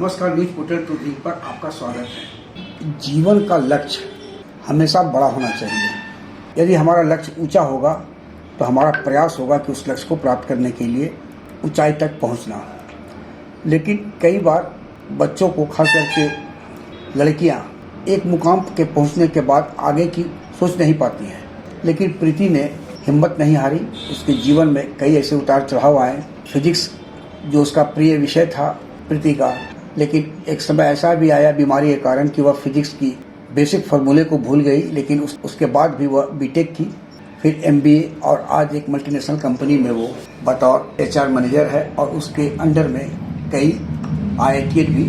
नमस्कार, news portal to dream पर आपका स्वागत है। जीवन का लक्ष्य हमेशा बड़ा होना चाहिए। यदि हमारा लक्ष्य ऊंचा होगा तो हमारा प्रयास होगा कि उस लक्ष्य को प्राप्त करने के लिए ऊंचाई तक पहुंचना। लेकिन कई बार बच्चों को, खास करके लड़कियां, एक मुकाम के पहुंचने के बाद आगे की सोच नहीं पाती हैं। लेकिन प्रीति ने हिम्मत नहीं हारी। उसके जीवन में कई ऐसे उतार चढ़ाव आए। फिजिक्स जो उसका प्रिय विषय था प्रीति का, लेकिन एक समय ऐसा भी आया बीमारी के कारण कि वह फिजिक्स की बेसिक फार्मूले को भूल गई। लेकिन उसके बाद भी वह बीटेक की, फिर एमबीए, और आज एक मल्टीनेशनल कंपनी में वो बतौर एचआर मैनेजर है और उसके अंडर में कई आईआईटी भी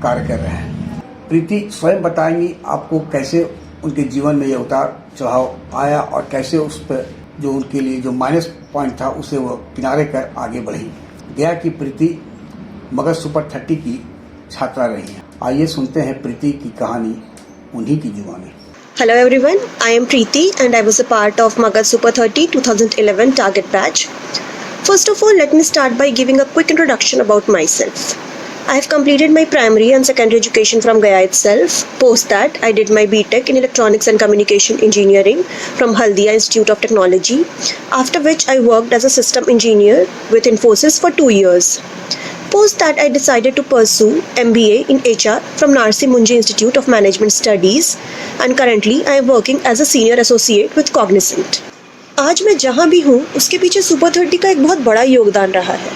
कार्य कर रहे हैं। प्रीति स्वयं बताएंगी आपको कैसे उनके जीवन में यह उतार चढ़ाव आया और कैसे उस पर जो उनके लिए जो माइनस पॉइंट था उसे वो किनारे कर आगे बढ़ी। गया की प्रीति मगध सुपर 30 की छात्रा रही है। आइए सुनते हैं प्रीति की कहानी उन्हीं की जुबानी। Hello everyone, I am Preeti and I was a part of Magad Super 30 2011 target batch. First of all, let me start by giving a quick introduction about myself. I have completed my primary and secondary education from Gaya itself. Post that, I did my BTech in Electronics and Communication Engineering from Haldia Institute of Technology, after which I worked as a system engineer with Infosys for 2 years. Post that, I decided to pursue MBA in HR from Narsi Munji Institute of Management Studies, and currently I am working as a senior associate with Cognizant. आज मैं जहाँ भी हूँ उसके पीछे super 30 का एक बहुत बड़ा योगदान रहा है,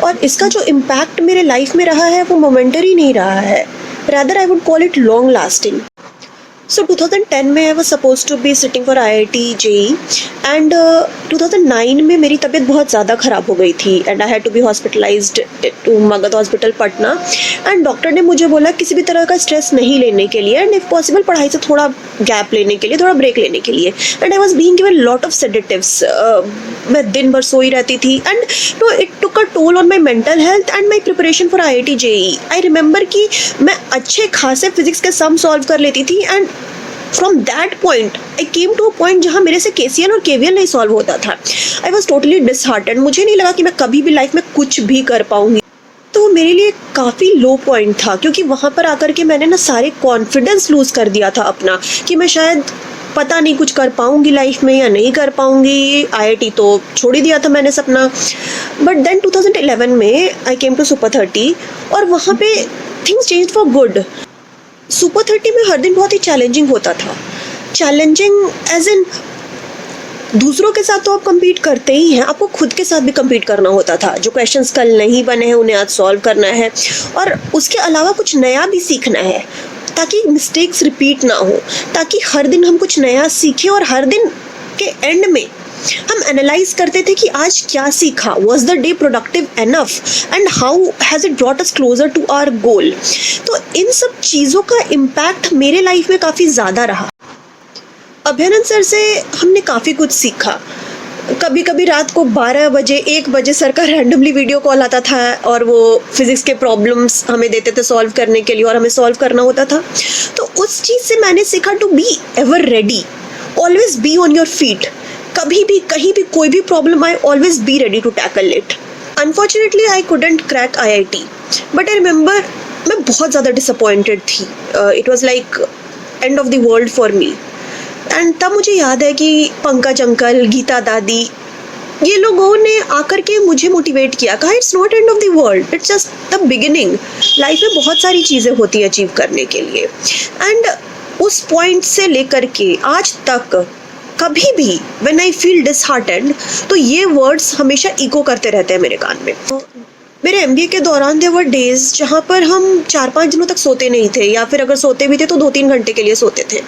और इसका जो इम्पैक्ट मेरे लाइफ में रहा है वो मोमेंटरी नहीं रहा है, rather I would call it long lasting. So 2010 में I was supposed to be sitting for IIT JEE and 2009 में मेरी तबीयत बहुत ज़्यादा ख़राब हो गई थी and I had to be hospitalized to Magadh hospital Patna, and doctor ने मुझे बोला किसी भी तरह का स्ट्रेस नहीं लेने के लिए एंड इफ़ पॉसिबल पढ़ाई से थोड़ा गैप लेने के लिए, थोड़ा ब्रेक लेने के लिए। And I was being given lot of sedatives. मैं दिन भर सोई रहती थी and no it took a toll on my mental health and my preparation for IIT JEE। I remember कि मैं अच्छे खासे फिजिक्स के सम सॉल्व कर लेती थी and from that point I came to a point जहाँ मेरे से KCL और KVL नहीं सॉल्व होता था। I was totally disheartened. मुझे नहीं लगा कि मैं कभी भी लाइफ में कुछ भी कर पाऊंगी। तो वो मेरे लिए काफ़ी लो पॉइंट था, क्योंकि वहाँ पर आकर के मैंने ना सारे कॉन्फिडेंस लूज़ कर दिया था अपना, कि मैं शायद पता नहीं कुछ कर पाऊंगी लाइफ में या नहीं कर पाऊंगी। IIT तो छोड़ ही दिया था मैंने सपना। बट देन 2011 में आई केम टू सुपर 30 और वहाँ पे things change for good. Super 30 में हर दिन बहुत ही चैलेंजिंग होता था। चैलेंजिंग एज इन दूसरों के साथ तो आप compete करते ही हैं, आपको खुद के साथ भी compete करना होता था। जो क्वेश्चंस कल नहीं बने हैं उन्हें आज सॉल्व करना है, और उसके अलावा कुछ नया भी सीखना है ताकि मिस्टेक्स रिपीट ना हो, ताकि हर दिन हम कुछ नया सीखें और हर दिन के एंड में हम एनालाइज करते थे कि आज क्या सीखा, was the day productive enough and how has it brought us closer to our goal. तो इन सब चीज़ों का इम्पैक्ट मेरे लाइफ में काफ़ी ज़्यादा रहा। अभ्यानंद सर से हमने काफ़ी कुछ सीखा। कभी कभी रात को 12 बजे 1 बजे सर का रैंडमली वीडियो कॉल आता था और वो फिज़िक्स के प्रॉब्लम्स हमें देते थे सॉल्व करने के लिए और हमें सॉल्व करना होता था। तो उस चीज़ से मैंने सीखा to be ever ready, always be on your feet. कभी भी कहीं भी कोई भी प्रॉब्लम आए, always be ready to tackle it. Unfortunately I couldn't crack IIT, but I remember मैं बहुत ज़्यादा डिसअपॉइंटेड थी। It was like end of the world for me. And तब मुझे याद है कि पंकज अंकल, गीता दादी, ये लोगों ने आकर के मुझे मोटिवेट किया, कहा it's not and of the world, it's just the beginning. Life में बहुत सारी चीज़ें होती हैं अचीव करने के लिए। एंड उस पॉइंट से लेकर के आज तक कभी भी व्हेन आई फील डिसहार्टेंड तो ये वर्ड्स हमेशा इको करते रहते हैं मेरे कान में। मेरे MBA के दौरान देयर वर डेज जहाँ पर हम 4-5 दिनों तक सोते नहीं थे, या फिर अगर सोते भी थे तो 2-3 घंटे के लिए सोते थे।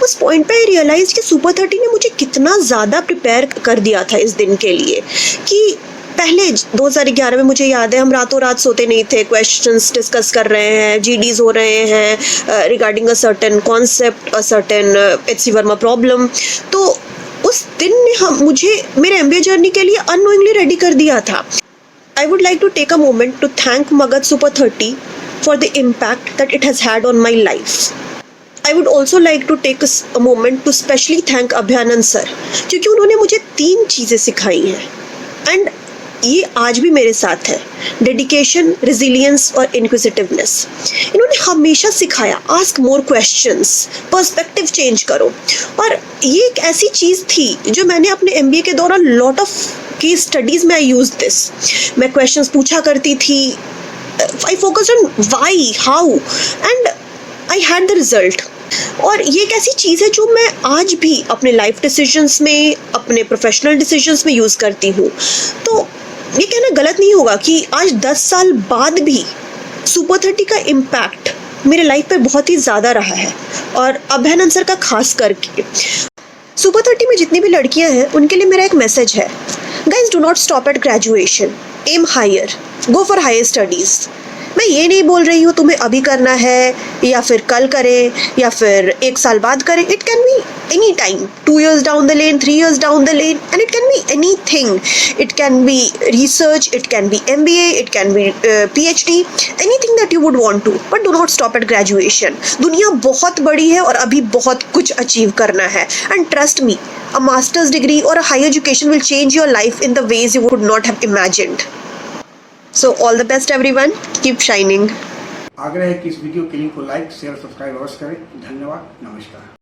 उस पॉइंट पे आई रियलाइज कि सुपर 30 ने मुझे कितना ज़्यादा प्रिपेयर कर दिया था इस दिन के लिए। कि पहले 2011 में मुझे याद है हम रातों रात सोते नहीं थे, क्वेश्चंस डिस्कस कर रहे हैं, GDs हो रहे हैं regarding a certain concept, a certain HC Verma problem. तो उस दिन ने मुझे मेरे MBA जर्नी के लिए अननोइंगली रेडी कर दिया था। I would like to take a moment to thank Magad Super 30 for the impact that it has had on my life. I would also like to take a moment to specially thank Abhyanand sir, क्योंकि उन्होंने मुझे 3 चीज़ें सिखाई हैं। And ये आज भी मेरे साथ है। डेडिकेशन, रेजिलियंस और इनक्विजिटिवनेस। इन्होंने हमेशा सिखाया ask more questions, perspective change करो। और ये एक ऐसी चीज़ थी जो मैंने अपने एमबीए के दौरान लॉट ऑफ केस स्टडीज़ में आई यूज दिस। मैं क्वेश्चंस पूछा करती थी। I focused on why, how and I had the result. और ये एक ऐसी चीज़ है जो मैं आज भी अपने लाइफ डिसीजंस में, अपने प्रोफेशनल डिसीजंस में यूज़ करती हूँ। तो ये कहना गलत नहीं होगा कि आज 10 साल बाद भी सुपर 30 का इम्पैक्ट मेरे लाइफ पे बहुत ही ज़्यादा रहा है, और अभयनंद सर का खास करके। सुपर 30 में जितनी भी लड़कियां हैं उनके लिए मेरा एक मैसेज है, guys do not stop at graduation, aim higher, go for higher studies. मैं ये नहीं बोल रही हूँ तुम्हें अभी करना है या फिर कल करें या फिर 1 साल बाद करें। It can be any time, 2 years down the lane, 3 years down the lane, and it can be anything. It can be research, it can be MBA, it can be PhD, anything that you would want to, but do not stop at graduation. दुनिया बहुत बड़ी है और अभी बहुत कुछ achieve करना है, and trust me, a master's degree or a higher education will change your life in the ways you would not have imagined. So all the best everyone, keep shining. आग्रह है कि इस वीडियो के link को like, share, subscribe अवश्य करें। धन्यवाद, नमस्कार।